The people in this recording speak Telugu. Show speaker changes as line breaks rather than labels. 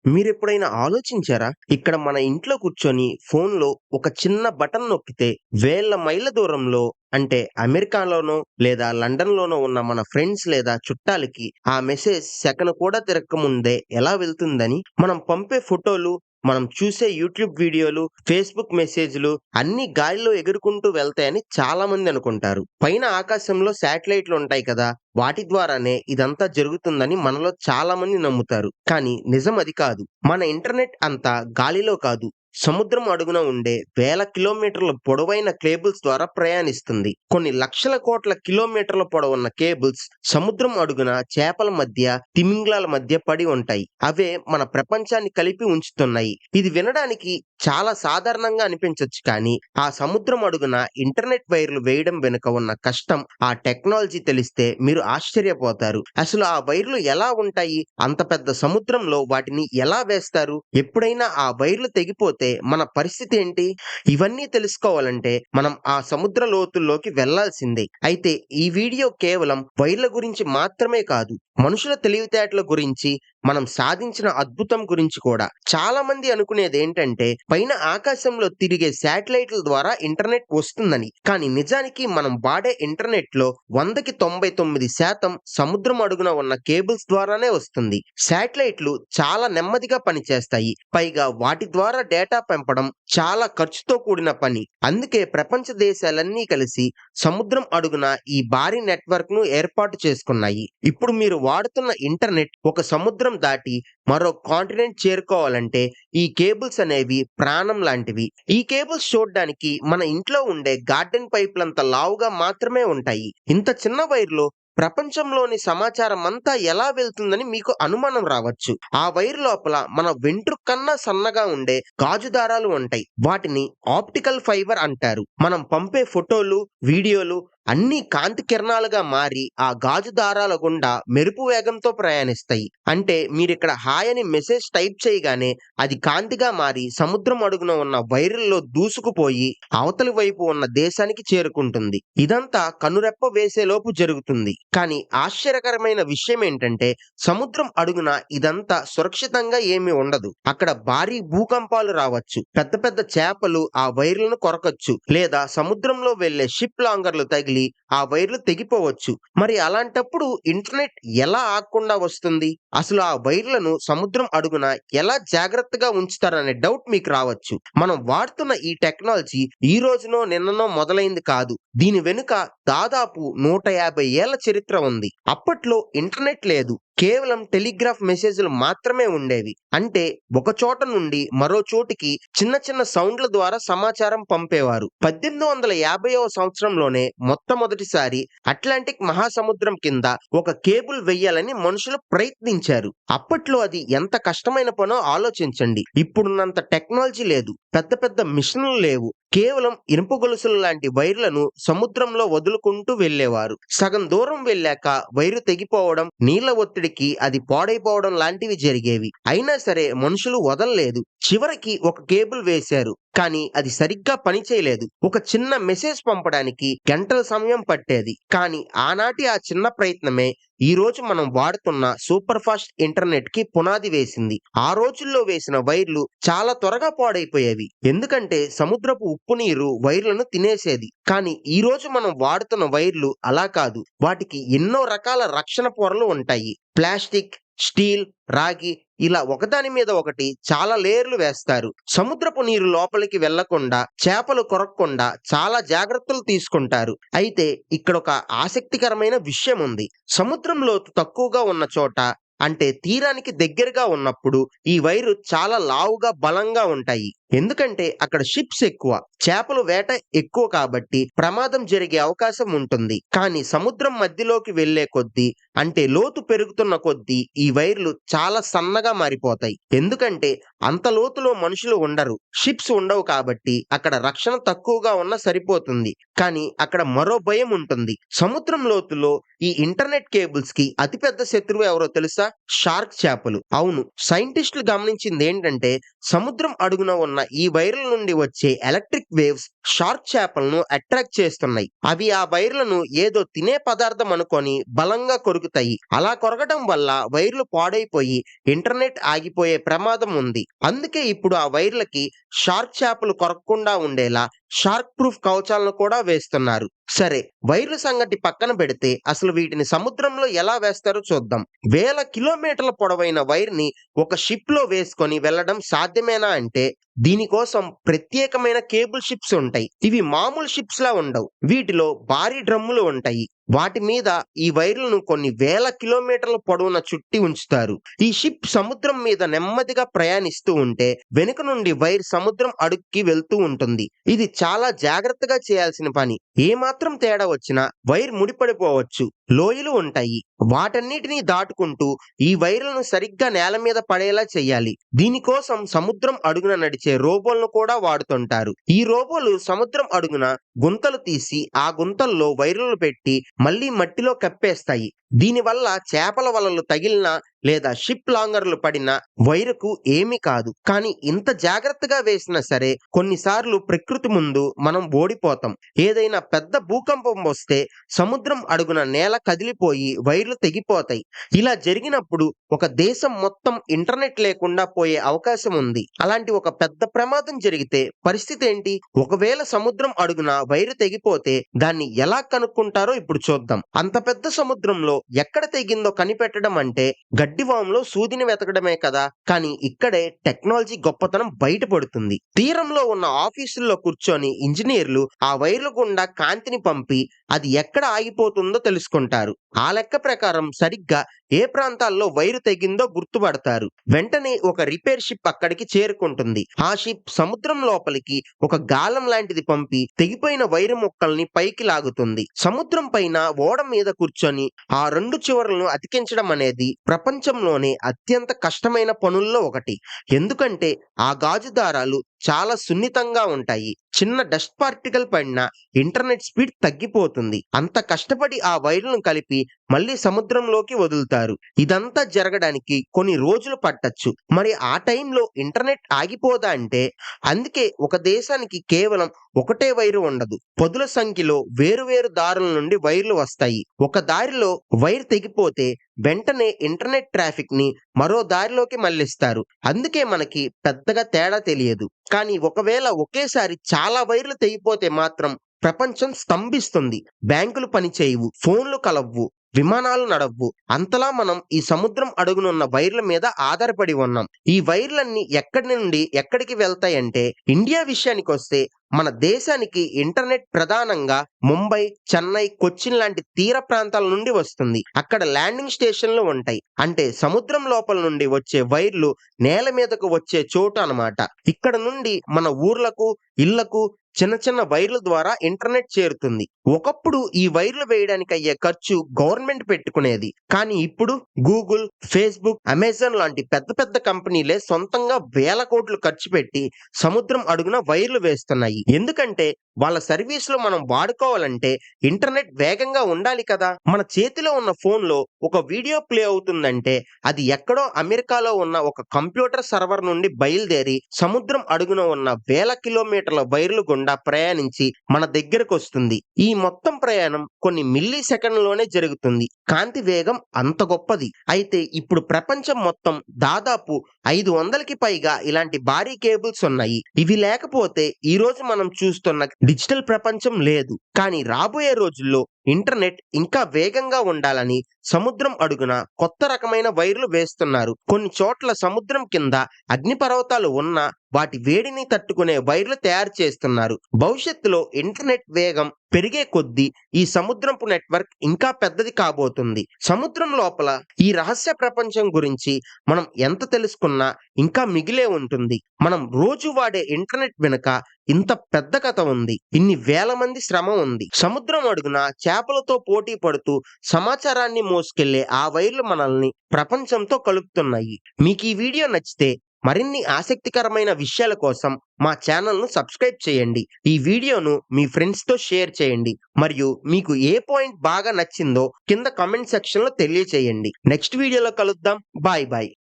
మీరెప్పుడైనా ఆలోచించారా? ఇక్కడ మన ఇంట్లో కూర్చొని ఫోన్‌లో ఒక చిన్న బటన్ నొక్కితే వేల మైళ్ళ దూరంలో అంటే అమెరికాలోనో లేదా లండన్‌లోనో ఉన్న మన ఫ్రెండ్స్ లేదా చుట్టాలకి ఆ మెసేజ్ సెకను కూడా తిరక్కముందే ఎలా వెళ్తుందని మనం పంపే ఫోటోలు, మనం చూసే యూట్యూబ్ వీడియోలు, ఫేస్‌బుక్ మెసేజ్‌లు అన్నీ గాలిలో ఎగురుకుంటూ వెళ్తాయని చాలామంది అనుకుంటారు. పైన ఆకాశంలో శాటిలైట్‌లు ఉంటాయి కదా! వాటి ద్వారానే ఇదంతా జరుగుతుందని మనలో చాలామంది నమ్ముతారు. కానీ నిజం అది కాదు. మన ఇంటర్నెట్ అంతా గాలిలో కాదు, సముద్రం అడుగున ఉండే వేల కిలోమీటర్ల పొడవైన కేబుల్స్ ద్వారా ప్రయాణిస్తుంది. కొన్ని లక్షల కోట్ల కిలోమీటర్ల పొడవున్న కేబుల్స్ సముద్రం అడుగున చేపల మధ్య, తిమింగలాల మధ్య పడి ఉంటాయి. అవే మన ప్రపంచాన్ని కలిపి ఉంచుతున్నాయి. ఇది వినడానికి చాలా సాధారణంగా అనిపించొచ్చు కానీ, ఆ సముద్రం అడుగున ఇంటర్నెట్ వైర్లు వేయడం వెనుక ఉన్న కష్టం, ఆ టెక్నాలజీ తెలిస్తే మీరు ఆశ్చర్యపోతారు. అసలు ఆ వైర్లు ఎలా ఉంటాయి? అంత పెద్ద సముద్రంలో వాటిని ఎలా వేస్తారు? ఎప్పుడైనా ఆ వైర్లు తెగిపోతే మన పరిస్థితి ఏంటి? ఇవన్నీ తెలుసుకోవాలంటే మనం ఆ సముద్ర లోతుల్లోకి వెళ్ళాల్సిందే. అయితే ఈ వీడియో కేవలం వైర్ల గురించి మాత్రమే కాదు, మనుషుల తెలివితేటల గురించి, మనం సాధించిన అద్భుతం గురించి కూడా. చాలా మంది అనుకునేదేంటంటే పైన ఆకాశంలో తిరిగే శాటిలైట్ల ద్వారా ఇంటర్నెట్ వస్తుందని. కానీ నిజానికి మనం వాడే ఇంటర్నెట్‌లో 100కి 99% సముద్రం అడుగున ఉన్న కేబుల్స్ ద్వారానే వస్తుంది. శాటిలైట్‌లు చాలా నెమ్మదిగా పనిచేస్తాయి. పైగా వాటి ద్వారా డేటా పంపడం చాలా ఖర్చుతో కూడిన పని. అందుకే ప్రపంచ దేశాలన్నీ కలిసి సముద్రం అడుగున ఈ భారీ నెట్వర్క్‌ను ఏర్పాటు చేసుకున్నాయి. ఇప్పుడు మీరు వాడుతున్న ఇంటర్నెట్ ఒక సముద్రం దాటి మరో కాంటినెంట్ చేరుకోవాలంటే ఈ కేబుల్స్ అనేవి ప్రాణం లాంటివి. ఈ కేబుల్స్ చూడ్డానికి మన ఇంట్లో ఉండే గార్డెన్ పైపులంత లావుగా మాత్రమే ఉంటాయి. ఇంత చిన్న వైర్‌లో ప్రపంచంలోని సమాచారం అంతా ఎలా వెళ్తుందని మీకు అనుమానం రావచ్చు. ఆ వైర్ లోపల మన వెంట్రుక కన్నా సన్నగా ఉండే గాజు దారాలు ఉంటాయి. వాటిని ఆప్టికల్ ఫైబర్ అంటారు. మనం పంపే ఫోటోలు, వీడియోలు అన్నీ కాంతి కిరణాలుగా మారి ఆ గాజు దారాల గుండా మెరుపు వేగంతో ప్రయాణిస్తాయి. అంటే మీరిక్కడ హాయ్ అని మెసేజ్ టైప్ చేయగానే అది కాంతిగా మారి సముద్రం అడుగున ఉన్న వైరుల్లో దూసుకుపోయి అవతలి వైపు ఉన్న దేశానికి చేరుకుంటుంది. ఇదంతా కనురెప్ప వేసేలోపు జరుగుతుంది. కానీ ఆశ్చర్యకరమైన విషయం ఏంటంటే సముద్రం అడుగున ఇదంతా సురక్షితంగా ఏమీ ఉండదు. అక్కడ భారీ భూకంపాలు రావచ్చు. పెద్ద పెద్ద చేపలు ఆ వైర్లను కొరకొచ్చు. లేదా సముద్రంలో వెళ్లే షిప్ లాంగర్లు తగిలి ఆ వైర్లు తెగిపోవచ్చు. మరి అలాంటప్పుడు ఇంటర్నెట్ ఎలా ఆగకుండా వస్తుంది? అసలు ఆ వైర్లను సముద్రం అడుగున ఎలా జాగ్రత్తగా ఉంచుతారనే డౌట్ మీకు రావచ్చు. మనం వాడుతున్న ఈ టెక్నాలజీ ఈ రోజునో నిన్ననో మొదలైంది కాదు. దీని వెనుక దాదాపు 150 ఏళ్ల చరిత్ర ఉంది. అప్పట్లో ఇంటర్నెట్ లేదు. కేవలం టెలిగ్రాఫ్ మెసేజ్‌లు మాత్రమే ఉండేవి. అంటే ఒక చోట నుండి మరో చోటికి చిన్న చిన్న సౌండ్ల ద్వారా సమాచారం పంపేవారు. 1850వ సంవత్సరంలోనే మొట్టమొదటిసారి అట్లాంటిక్ మహాసముద్రం కింద ఒక కేబుల్ వెయ్యాలని మనుషులు ప్రయత్నించారు. అప్పట్లో అది ఎంత కష్టమైన పనో ఆలోచించండి. ఇప్పుడున్నంత టెక్నాలజీ లేదు. పెద్ద పెద్ద మిషన్లు లేవు. కేవలం ఇనుప గొలుసులు లాంటి వైర్లను సముద్రంలో వదులుకుంటూ వెళ్ళేవారు. సగం దూరం వెళ్ళాక వైరు తెగిపోవడం, నీళ్ల ఒత్తిడికి అది పాడైపోవడం లాంటివి జరిగేవి. అయినా సరే మనుషులు వదల్లేదు. చివరికి ఒక కేబుల్ వేశారు. కానీ అది సరిగ్గా పనిచేయలేదు. ఒక చిన్న మెసేజ్ పంపడానికి గంటల సమయం పట్టేది. కానీ ఆనాటి ఆ చిన్న ప్రయత్నమే ఈ రోజు మనం వాడుతున్న సూపర్ ఫాస్ట్ ఇంటర్నెట్ కి పునాది వేసింది. ఆ రోజుల్లో వేసిన వైర్లు చాలా త్వరగా పాడైపోయేవి. ఎందుకంటే సముద్రపు ఉప్పు నీరు వైర్లను తినేసేది. కానీ ఈ రోజు మనం వాడుతున్న వైర్లు అలా కాదు. వాటికి ఎన్నో రకాల రక్షణ పొరలు ఉంటాయి. ప్లాస్టిక్, స్టీల్, రాగి ఇలా ఒకదాని మీద ఒకటి చాలా లేయర్లు వేస్తారు. సముద్రపు నీరు లోపలికి వెళ్లకుండా, చేపలు కొరక్కుండా చాలా జాగ్రత్తలు తీసుకుంటారు. అయితే ఇక్కడొక ఆసక్తికరమైన విషయం ఉంది. సముద్రం లోతు తక్కువగా ఉన్న చోట, అంటే తీరానికి దగ్గరగా ఉన్నప్పుడు ఈ వైరు చాలా లావుగా బలంగా ఉంటాయి. ఎందుకంటే అక్కడ షిప్స్ ఎక్కువ, చేపలు వేట ఎక్కువ కాబట్టి ప్రమాదం జరిగే అవకాశం ఉంటుంది. కానీ సముద్రం మధ్యలోకి వెళ్లే కొద్దీ, అంటే లోతు పెరుగుతున్న కొద్దీ ఈ వైర్లు చాలా సన్నగా మారిపోతాయి. ఎందుకంటే అంత లోతులో మనుషులు ఉండరు, షిప్స్ ఉండవు కాబట్టి అక్కడ రక్షణ తక్కువగా ఉన్నా సరిపోతుంది. కానీ అక్కడ మరో భయం ఉంటుంది. సముద్రం లోతులో ఈ ఇంటర్నెట్ కేబుల్స్ కి అతిపెద్ద శత్రువు ఎవరో తెలుసా? షార్క్ చేపలు. అవును, సైంటిస్టులు గమనించింది ఏంటంటే సముద్రం అడుగున ఉన్న ఉన్న ఈ వైర్ల నుండి వచ్చే ఎలక్ట్రిక్ వేవ్స్ షార్క్ చేపలను అట్రాక్ట్ చేస్తున్నాయి. అవి ఆ వైర్లను ఏదో తినే పదార్థం అనుకొని బలంగా కొరుకుతాయి. అలా కొరకడం వల్ల వైర్లు పాడైపోయి ఇంటర్నెట్ ఆగిపోయే ప్రమాదం ఉంది. అందుకే ఇప్పుడు ఆ వైర్లకి షార్క్ చేపలు కొరకకుండా ఉండేలా షార్క్ ప్రూఫ్ కవచాలను కూడా వేస్తున్నారు. సరే, వైర్ల సంగతి పక్కన పెడితే అసలు వీటిని సముద్రంలో ఎలా వేస్తారో చూద్దాం. వేల కిలోమీటర్ల పొడవైన వైర్ ని ఒక షిప్ లో వేసుకొని వెళ్ళడం సాధ్యమేనా అంటే దీనికోసం ప్రత్యేకమైన కేబుల్ షిప్స్ ఉంటాయి. ఇవి మామూలు షిప్స్ లా ఉండవు. వీటిలో భారీ డ్రమ్ములు ఉంటాయి. వాటి మీద ఈ వైర్లను కొన్ని వేల కిలోమీటర్ల పొడవున చుట్టి ఉంచుతారు. ఈ షిప్ సముద్రం మీద నెమ్మదిగా ప్రయాణిస్తూ ఉంటే వెనుక నుండి వైర్ సముద్రం అడుగుకి వెళ్తూ ఉంటుంది. ఇది చాలా జాగ్రత్తగా చేయాల్సిన పని. ఏమాత్రం తేడా వచ్చినా వైర్ ముడిపడిపోవచ్చు. లోయలు ఉంటాయి. వాటన్నిటినీ దాటుకుంటూ ఈ వైర్లను సరిగ్గా నేల మీద పడేలా చేయాలి. దీనికోసం సముద్రం అడుగున నడిచే రోబోలను కూడా వాడుతుంటారు. ఈ రోబోలు సముద్రం అడుగున గుంతలు తీసి ఆ గుంతల్లో వైర్లను పెట్టి మళ్ళీ మట్టిలో కప్పేస్తాయి. దీనివల్ల చేపల వలలు తగిలినా లేదా షిప్ లాంగర్లు పడినా వైరుకు ఏమీ కాదు. కానీ ఇంత జాగ్రత్తగా వేసినా సరే కొన్నిసార్లు ప్రకృతి ముందు మనం ఓడిపోతాం. ఏదైనా పెద్ద భూకంపం వస్తే సముద్రం అడుగున నేల కదిలిపోయి వైర్లు తెగిపోతాయి. ఇలా జరిగినప్పుడు ఒక దేశం మొత్తం ఇంటర్నెట్ లేకుండా పోయే అవకాశం ఉంది. అలాంటి ఒక పెద్ద ప్రమాదం జరిగితే పరిస్థితి ఏంటి? ఒకవేళ సముద్రం అడుగున వైరు తెగిపోతే దాన్ని ఎలా కనుక్కుంటారో ఇప్పుడు చూద్దాం. అంత పెద్ద సముద్రంలో ఎక్కడ తెగిందో కనిపెట్టడం అంటే గడ్డివాములో సూదిని వెతకడమే కదా. కానీ ఇక్కడే టెక్నాలజీ గొప్పతనం బయటపడుతుంది. తీరంలో ఉన్న ఆఫీసుల్లో కూర్చొని ఇంజనీర్లు ఆ వైర్ల గుండా కాంతిని పంపి అది ఎక్కడ ఆగిపోతుందో తెలుసుకుంటారు. ఆ లెక్క ప్రకారం సరిగ్గా ఏ ప్రాంతాల్లో వైరు తెగిందో గుర్తుపడతారు. వెంటనే ఒక రిపేర్ షిప్ అక్కడికి చేరుకుంటుంది. ఆ షిప్ సముద్రం లోపలికి ఒక గాలం లాంటిది పంపి తెగిపోయిన వైరు ముక్కల్ని పైకి లాగుతుంది. సముద్రం పైన ఓడ మీద కూర్చొని ఆ రెండు చివరలను అతికించడం అనేది ప్రపంచంలోనే అత్యంత కష్టమైన పనుల్లో ఒకటి. ఎందుకంటే ఆ గాజు దారాలు చాలా సున్నితంగా ఉంటాయి. చిన్న డస్ట్ పార్టికల్ పడినా ఇంటర్నెట్ స్పీడ్ తగ్గిపోతుంది. అంత కష్టపడి ఆ వైర్లను కలిపి మళ్ళీ సముద్రంలోకి వదులుతారు. ఇదంతా జరగడానికి కొన్ని రోజులు పట్టొచ్చు. మరి ఆ టైంలో ఇంటర్నెట్ ఆగిపోదా అంటే అందుకే ఒక దేశానికి కేవలం ఒకటే వైరు ఉండదు. పదుల సంఖ్యలో వేరువేరు దారుల నుండి వైర్లు వస్తాయి. ఒక దారిలో వైర్ తెగిపోతే వెంటనే ఇంటర్నెట్ ట్రాఫిక్ ని మరో దారిలోకి మళ్లిస్తారు. అందుకే మనకి పెద్దగా తేడా తెలియదు. కానీ ఒకవేళ ఒకేసారి చాలా వైర్లు తెగిపోతే మాత్రం ప్రపంచం స్తంభిస్తుంది. బ్యాంకులు పనిచేయవు, ఫోన్లు కలవ్వు, విమానాలు నడవ్వు. అంతలా మనం ఈ సముద్రం అడుగునున్న వైర్ల మీద ఆధారపడి ఉన్నాం. ఈ వైర్లన్నీ ఎక్కడి నుండి ఎక్కడికి వెళ్తాయంటే ఇండియా విషయానికి వస్తే మన దేశానికి ఇంటర్నెట్ ప్రధానంగా ముంబై, చెన్నై, కొచ్చిన్ లాంటి తీర ప్రాంతాల నుండి వస్తుంది. అక్కడ ల్యాండింగ్ స్టేషన్లు ఉంటాయి. అంటే సముద్రం లోపల నుండి వచ్చే వైర్లు నేల మీదకు వచ్చే చోటు అన్నమాట. ఇక్కడ నుండి మన ఊర్లకు, ఇళ్లకు చిన్న చిన్న వైర్ల ద్వారా ఇంటర్నెట్ చేరుతుంది. ఒకప్పుడు ఈ వైర్లు వేయడానికి అయ్యే ఖర్చు గవర్నమెంట్ పెట్టుకునేది. కానీ ఇప్పుడు గూగుల్, ఫేస్బుక్, అమెజాన్ లాంటి పెద్ద పెద్ద కంపెనీలే సొంతంగా వేల కోట్లు ఖర్చు పెట్టి సముద్రం అడుగున వైర్లు వేస్తున్నాయి. ఎందుకంటే వాళ్ళ సర్వీసులు మనం వాడుకోవాలంటే ఇంటర్నెట్ వేగంగా ఉండాలి కదా. మన చేతిలో ఉన్న ఫోన్ లో ఒక వీడియో ప్లే అవుతుందంటే అది ఎక్కడో అమెరికాలో ఉన్న ఒక కంప్యూటర్ సర్వర్ నుండి బయలుదేరి సముద్రం అడుగున ఉన్న వేల కిలోమీటర్ల వైర్లు గుండా ప్రయాణించి మన దగ్గరకు వస్తుంది. ఈ మొత్తం ప్రయాణం కొన్ని మిల్లీ సెకండ్లోనే జరుగుతుంది. కాంతి వేగం అంత గొప్పది. అయితే ఇప్పుడు ప్రపంచం మొత్తం దాదాపు 500కి పైగా ఇలాంటి భారీ కేబుల్స్ ఉన్నాయి. ఇవి లేకపోతే ఈ రోజు మనం చూస్తున్న డిజిటల్ ప్రపంచం లేదు. కానీ రాబోయే రోజుల్లో ఇంటర్నెట్ ఇంకా వేగంగా ఉండాలని సముద్రం అడుగున కొత్త రకమైన వైర్లు వేస్తున్నారు. కొన్ని చోట్ల సముద్రం కింద అగ్నిపర్వతాలు ఉన్నా వాటి వేడిని తట్టుకునే వైర్లు తయారు చేస్తున్నారు. భవిష్యత్తులో ఇంటర్నెట్ వేగం పెరిగే కొద్దీ ఈ సముద్రపు నెట్వర్క్ ఇంకా పెద్దది కాబోతుంది. సముద్రం లోపల ఈ రహస్య ప్రపంచం గురించి మనం ఎంత తెలుసుకున్నా ఇంకా మిగిలే ఉంటుంది. మనం రోజు వాడే ఇంటర్నెట్ వెనుక ఇంత పెద్ద కథ ఉంది. ఇన్ని వేల మంది శ్రమ ఉంది. సముద్రం అడుగున చేపలతో పోటీ పడుతూ సమాచారాన్ని మోసుకెళ్లే ఆ వైర్లు మనల్ని ప్రపంచంతో కలుపుతున్నాయి. మీకు ఈ వీడియో నచ్చితే మరిన్ని ఆసక్తికరమైన విషయాల కోసం మా ఛానల్ను సబ్స్క్రైబ్ చేయండి. ఈ వీడియోను మీ ఫ్రెండ్స్తో షేర్ చేయండి. మరియు మీకు ఏ పాయింట్ బాగా నచ్చిందో కింద కామెంట్ సెక్షన్లో తెలియచేయండి. నెక్స్ట్ వీడియోలో కలుద్దాం. Bye bye.